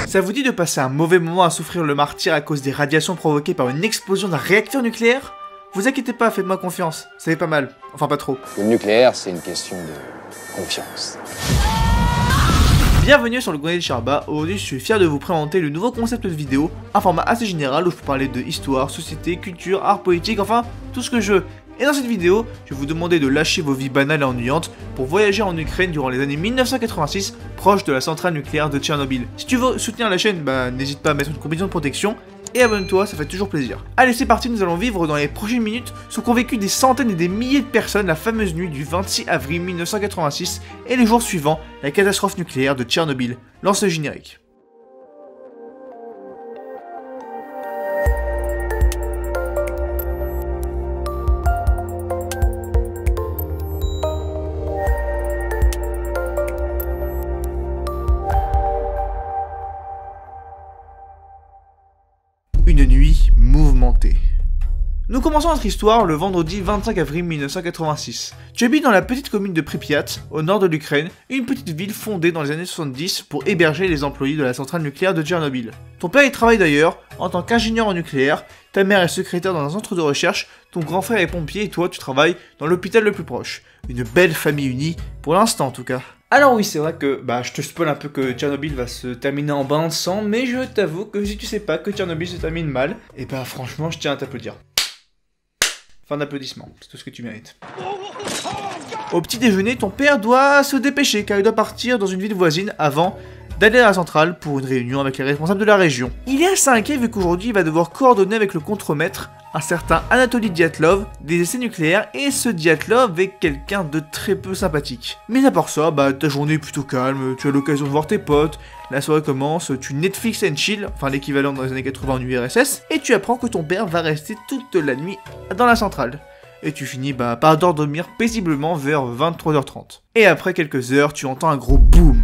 Ça vous dit de passer un mauvais moment à souffrir le martyre à cause des radiations provoquées par une explosion d'un réacteur nucléaire? Vous inquiétez pas, faites-moi confiance, ça fait pas mal, enfin pas trop. Le nucléaire, c'est une question de confiance. Bienvenue sur le Grenier de Sherba. Aujourd'hui je suis fier de vous présenter le nouveau concept de vidéo, un format assez général où je peux parler de histoire, société, culture, art, politique, enfin tout ce que je veux. Et dans cette vidéo, je vais vous demander de lâcher vos vies banales et ennuyantes pour voyager en Ukraine durant les années 1986, proche de la centrale nucléaire de Tchernobyl. Si tu veux soutenir la chaîne, n'hésite pas à mettre une combinaison de protection et abonne-toi, ça fait toujours plaisir. Allez, c'est parti, nous allons vivre dans les prochaines minutes ce qu'ont vécu des centaines et des milliers de personnes la fameuse nuit du 26 avril 1986 et les jours suivants, la catastrophe nucléaire de Tchernobyl. Lance le générique. Une nuit mouvementée. Nous commençons notre histoire le vendredi 25 avril 1986. Tu habites dans la petite commune de Pripyat, au nord de l'Ukraine, une petite ville fondée dans les années 70 pour héberger les employés de la centrale nucléaire de Tchernobyl. Ton père y travaille d'ailleurs en tant qu'ingénieur en nucléaire, ta mère est secrétaire dans un centre de recherche, ton grand frère est pompier et toi tu travailles dans l'hôpital le plus proche. Une belle famille unie, pour l'instant en tout cas. Alors oui, c'est vrai que je te spoil un peu que Tchernobyl va se terminer en bain de sang, mais je t'avoue que si tu sais pas que Tchernobyl se termine mal, et franchement je tiens à t'applaudir. Fin d'applaudissement, c'est tout ce que tu mérites. Au petit déjeuner, ton père doit se dépêcher car il doit partir dans une ville voisine avant d'aller à la centrale pour une réunion avec les responsables de la région. Il est assez inquiet vu qu'aujourd'hui il va devoir coordonner avec le contremaître, un certain Anatoly Dyatlov, des essais nucléaires, et ce Dyatlov est quelqu'un de très peu sympathique. Mais à part ça, ta journée est plutôt calme, tu as l'occasion de voir tes potes, la soirée commence, tu Netflix and chill, enfin l'équivalent dans les années 80 en URSS, et tu apprends que ton père va rester toute la nuit dans la centrale. Et tu finis par dormir paisiblement vers 23h30. Et après quelques heures, tu entends un gros boom.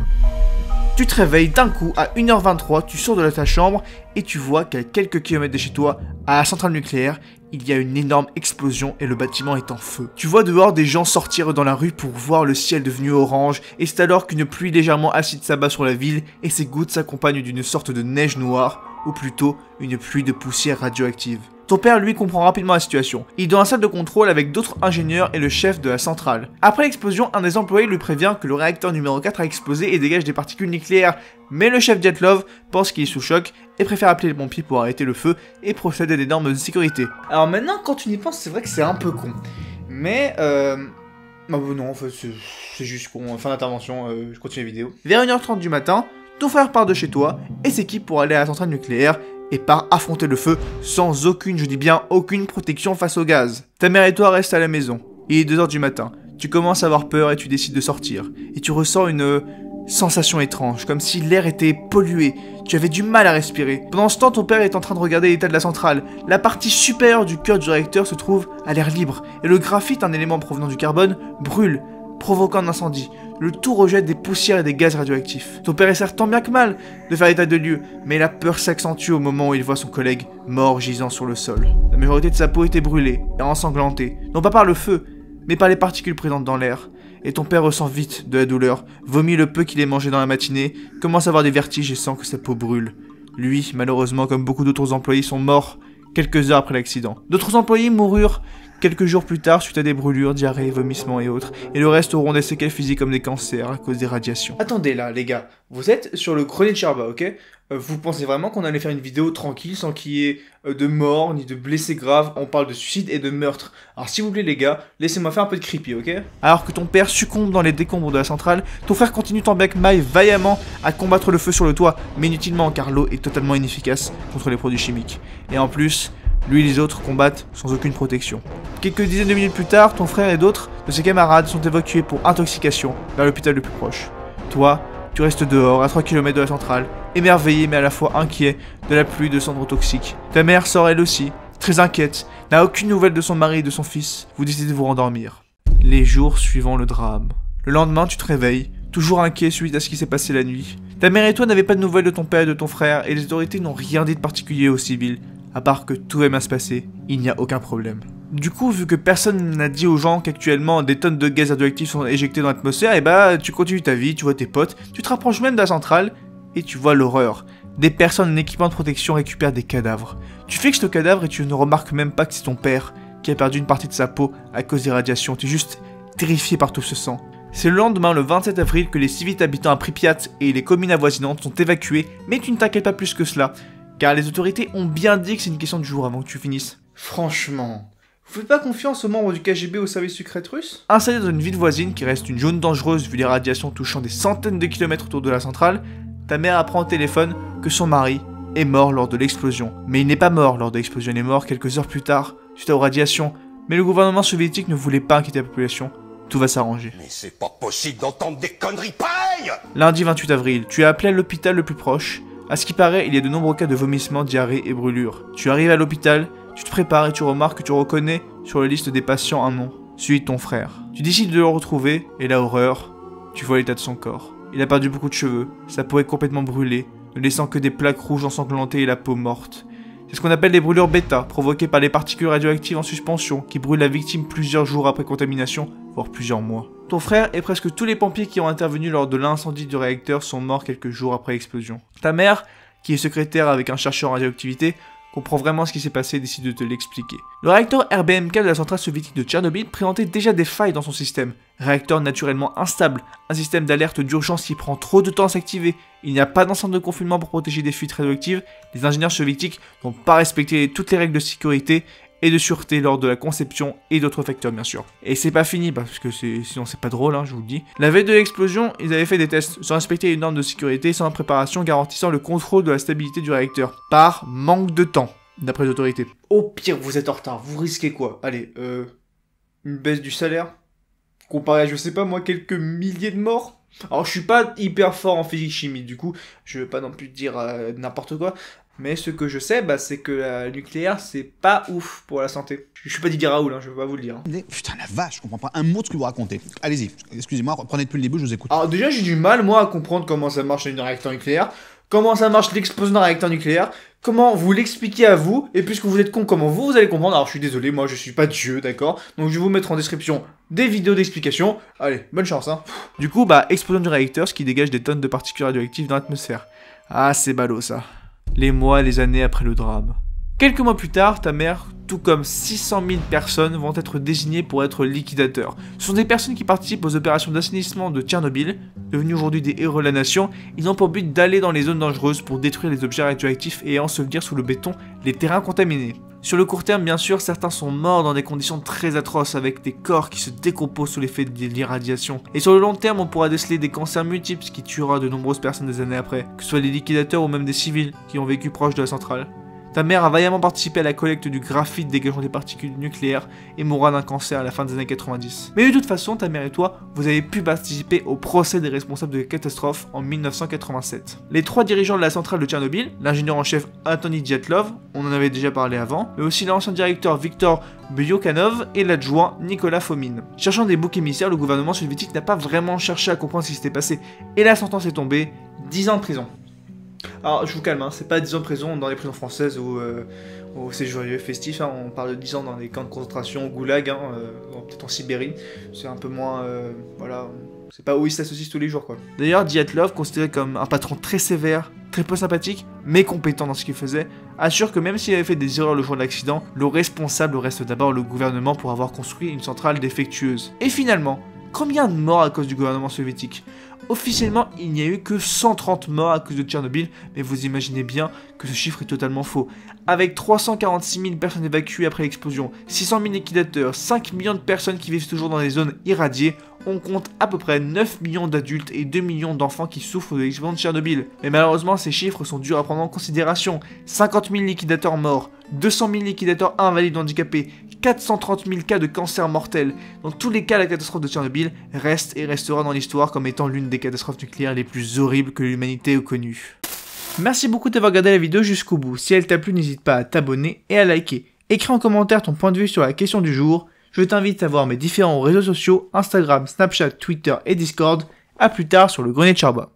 Tu te réveilles d'un coup à 1h23, tu sors de ta chambre et tu vois qu'à quelques kilomètres de chez toi, à la centrale nucléaire, il y a une énorme explosion et le bâtiment est en feu. Tu vois dehors des gens sortir dans la rue pour voir le ciel devenu orange et c'est alors qu'une pluie légèrement acide s'abat sur la ville et ces gouttes s'accompagnent d'une sorte de neige noire, ou plutôt une pluie de poussière radioactive. Ton père, lui, comprend rapidement la situation. Il est dans la salle de contrôle avec d'autres ingénieurs et le chef de la centrale. Après l'explosion, un des employés lui prévient que le réacteur numéro 4 a explosé et dégage des particules nucléaires. Mais le chef Dyatlov pense qu'il est sous choc et préfère appeler les pompiers pour arrêter le feu et procède à des normes de sécurité. Alors maintenant, quand tu y penses, c'est vrai que c'est un peu con. Mais non, en fait, c'est juste con. Fin d'intervention, je continue la vidéo. Vers 1h30 du matin, ton frère part de chez toi et s'équipe pour aller à la centrale nucléaire et part affronter le feu sans aucune, je dis bien aucune protection face au gaz. Ta mère et toi restent à la maison. Il est 2h du matin. Tu commences à avoir peur et tu décides de sortir. Et tu ressens une sensation étrange, comme si l'air était pollué. Tu avais du mal à respirer. Pendant ce temps, ton père est en train de regarder l'état de la centrale. La partie supérieure du cœur du réacteur se trouve à l'air libre. Et le graphite, un élément provenant du carbone, brûle, provoquant un incendie. Le tout rejette des poussières et des gaz radioactifs. Ton père essaie tant bien que mal de faire état de lieu, mais la peur s'accentue au moment où il voit son collègue mort gisant sur le sol. La majorité de sa peau était brûlée et ensanglantée, non pas par le feu, mais par les particules présentes dans l'air. Et ton père ressent vite de la douleur, vomit le peu qu'il ait mangé dans la matinée, commence à avoir des vertiges et sent que sa peau brûle. Lui, malheureusement, comme beaucoup d'autres employés, sont morts quelques heures après l'accident. D'autres employés moururent quelques jours plus tard suite à des brûlures, diarrhées, vomissements et autres, et le reste auront des séquelles physiques comme des cancers à cause des radiations. Attendez là les gars, vous êtes sur le Grenier de Sherba, ok? Vous pensez vraiment qu'on allait faire une vidéo tranquille sans qu'il y ait de morts ni de blessés graves? On parle de suicide et de meurtre. Alors s'il vous plaît les gars, laissez-moi faire un peu de creepy, ok? Alors que ton père succombe dans les décombres de la centrale, ton frère continue tant bien que mal vaillamment à combattre le feu sur le toit, mais inutilement car l'eau est totalement inefficace contre les produits chimiques. Et en plus, lui et les autres combattent sans aucune protection. Quelques dizaines de minutes plus tard, ton frère et d'autres de ses camarades sont évacués pour intoxication vers l'hôpital le plus proche. Toi, tu restes dehors, à 3 km de la centrale, émerveillé mais à la fois inquiet de la pluie de cendres toxiques. Ta mère sort elle aussi, très inquiète, n'a aucune nouvelle de son mari et de son fils. Vous décidez de vous rendormir. Les jours suivant le drame. Le lendemain, tu te réveilles, toujours inquiet suite à ce qui s'est passé la nuit. Ta mère et toi n'avez pas de nouvelles de ton père et de ton frère, et les autorités n'ont rien dit de particulier aux civils. À part que tout va bien se passer, il n'y a aucun problème. Du coup, vu que personne n'a dit aux gens qu'actuellement des tonnes de gaz radioactifs sont éjectés dans l'atmosphère, et tu continues ta vie, tu vois tes potes, tu te rapproches même de la centrale, et tu vois l'horreur. des personnes en équipement de protection récupèrent des cadavres. Tu fixes le cadavre et tu ne remarques même pas que c'est ton père qui a perdu une partie de sa peau à cause des radiations. Tu es juste terrifié par tout ce sang. C'est le lendemain, le 27 avril, que les civils habitant à Pripyat et les communes avoisinantes sont évacués, mais tu ne t'inquiètes pas plus que cela, car les autorités ont bien dit que c'est une question de jour avant que tu finisses. Franchement, vous faites pas confiance aux membres du KGB au service secret russe? Installé dans une ville voisine qui reste une zone dangereuse vu les radiations touchant des centaines de kilomètres autour de la centrale, ta mère apprend au téléphone que son mari est mort lors de l'explosion. Mais il n'est pas mort lors de l'explosion, il est mort quelques heures plus tard, suite aux radiations. Mais le gouvernement soviétique ne voulait pas inquiéter la population. Tout va s'arranger. Mais c'est pas possible d'entendre des conneries pareilles! Lundi 28 avril, tu es appelé à l'hôpital le plus proche. À ce qui paraît, il y a de nombreux cas de vomissements, diarrhée et brûlures. Tu arrives à l'hôpital, tu te prépares et tu remarques que tu reconnais sur la liste des patients un nom, celui de ton frère. Tu décides de le retrouver, et la horreur, tu vois l'état de son corps. Il a perdu beaucoup de cheveux, sa peau est complètement brûlée, ne laissant que des plaques rouges ensanglantées et la peau morte. C'est ce qu'on appelle des brûlures bêta, provoquées par les particules radioactives en suspension, qui brûlent la victime plusieurs jours après contamination, voire plusieurs mois. Ton frère et presque tous les pompiers qui ont intervenu lors de l'incendie du réacteur sont morts quelques jours après l'explosion. Ta mère, qui est secrétaire avec un chercheur en radioactivité, comprend vraiment ce qui s'est passé et décide de te l'expliquer. Le réacteur RBMK de la centrale soviétique de Tchernobyl présentait déjà des failles dans son système. Réacteur naturellement instable, un système d'alerte d'urgence qui prend trop de temps à s'activer, il n'y a pas d'enceinte de confinement pour protéger des fuites radioactives, les ingénieurs soviétiques n'ont pas respecté toutes les règles de sécurité et de sûreté lors de la conception et d'autres facteurs bien sûr. Et c'est pas fini parce que sinon c'est pas drôle, je vous le dis. La veille de l'explosion, ils avaient fait des tests sans respecter les normes de sécurité, sans préparation garantissant le contrôle de la stabilité du réacteur, par manque de temps, d'après les autorités. Au pire, vous êtes en retard, vous risquez quoi? Allez, une baisse du salaire? Comparé à, je sais pas moi, quelques milliers de morts? Alors je suis pas hyper fort en physique-chimie, du coup, je veux pas non plus dire n'importe quoi. Mais ce que je sais, c'est que la nucléaire, c'est pas ouf pour la santé. Je suis pas Didier Raoult, je peux pas vous le dire. Putain, la vache, je comprends pas un mot de ce que vous racontez. Allez-y, excusez-moi, reprenez depuis le début, je vous écoute. Alors déjà, j'ai du mal, moi, à comprendre comment ça marche un réacteur nucléaire, comment ça marche l'explosion d'un réacteur nucléaire, comment vous l'expliquez à vous, et puisque vous êtes con, comment vous allez comprendre. Alors je suis désolé, moi je suis pas Dieu, d'accord? Donc je vais vous mettre en description des vidéos d'explication. Allez, bonne chance, Du coup, explosion du réacteur, ce qui dégage des tonnes de particules radioactives dans l'atmosphère. Ah, c'est ballot ça. Les mois, les années après le drame. Quelques mois plus tard, ta mère, tout comme 600 000 personnes, vont être désignées pour être liquidateurs. Ce sont des personnes qui participent aux opérations d'assainissement de Tchernobyl, devenus aujourd'hui des héros de la nation. Ils ont pour but d'aller dans les zones dangereuses pour détruire les objets radioactifs et ensevelir sous le béton les terrains contaminés. Sur le court terme, bien sûr, certains sont morts dans des conditions très atroces avec des corps qui se décomposent sous l'effet de l'irradiation. Et sur le long terme, on pourra déceler des cancers multiples, ce qui tuera de nombreuses personnes des années après, que ce soit des liquidateurs ou même des civils qui ont vécu proche de la centrale. Ta mère a vaillamment participé à la collecte du graphite dégageant des particules nucléaires et mourra d'un cancer à la fin des années 90. Mais de toute façon, ta mère et toi, vous avez pu participer au procès des responsables de la catastrophe en 1987. Les trois dirigeants de la centrale de Tchernobyl, l'ingénieur en chef Anthony Dyatlov, on en avait déjà parlé avant, mais aussi l'ancien directeur Viktor Buyukhanov et l'adjoint Nicolas Fomin. Cherchant des boucs émissaires, le gouvernement soviétique n'a pas vraiment cherché à comprendre ce qui s'était passé, et la sentence est tombée, 10 ans de prison. Alors je vous calme, c'est pas 10 ans de prison dans les prisons françaises où c'est joyeux, festif, on parle de 10 ans dans les camps de concentration, au goulag, peut-être en Sibérie, c'est un peu moins, voilà, c'est pas où ils s'associent tous les jours quoi. D'ailleurs Dyatlov, considéré comme un patron très sévère, très peu sympathique, mais compétent dans ce qu'il faisait, assure que même s'il avait fait des erreurs le jour de l'accident, le responsable reste d'abord le gouvernement pour avoir construit une centrale défectueuse. Et finalement, combien de morts à cause du gouvernement soviétique ? Officiellement, il n'y a eu que 130 morts à cause de Tchernobyl, mais vous imaginez bien que ce chiffre est totalement faux. Avec 346 000 personnes évacuées après l'explosion, 600 000 liquidateurs, 5 millions de personnes qui vivent toujours dans les zones irradiées, on compte à peu près 9 millions d'adultes et 2 millions d'enfants qui souffrent de l'explosion de Tchernobyl. Mais malheureusement, ces chiffres sont durs à prendre en considération. 50 000 liquidateurs morts, 200 000 liquidateurs invalides ou handicapés, 430 000 cas de cancer mortel. Dans tous les cas, la catastrophe de Tchernobyl reste et restera dans l'histoire comme étant l'une des catastrophes nucléaires les plus horribles que l'humanité ait connues. Merci beaucoup d'avoir regardé la vidéo jusqu'au bout. Si elle t'a plu, n'hésite pas à t'abonner et à liker. Écris en commentaire ton point de vue sur la question du jour. Je t'invite à voir mes différents réseaux sociaux, Instagram, Snapchat, Twitter et Discord. A plus tard sur le Grenier de Charbois.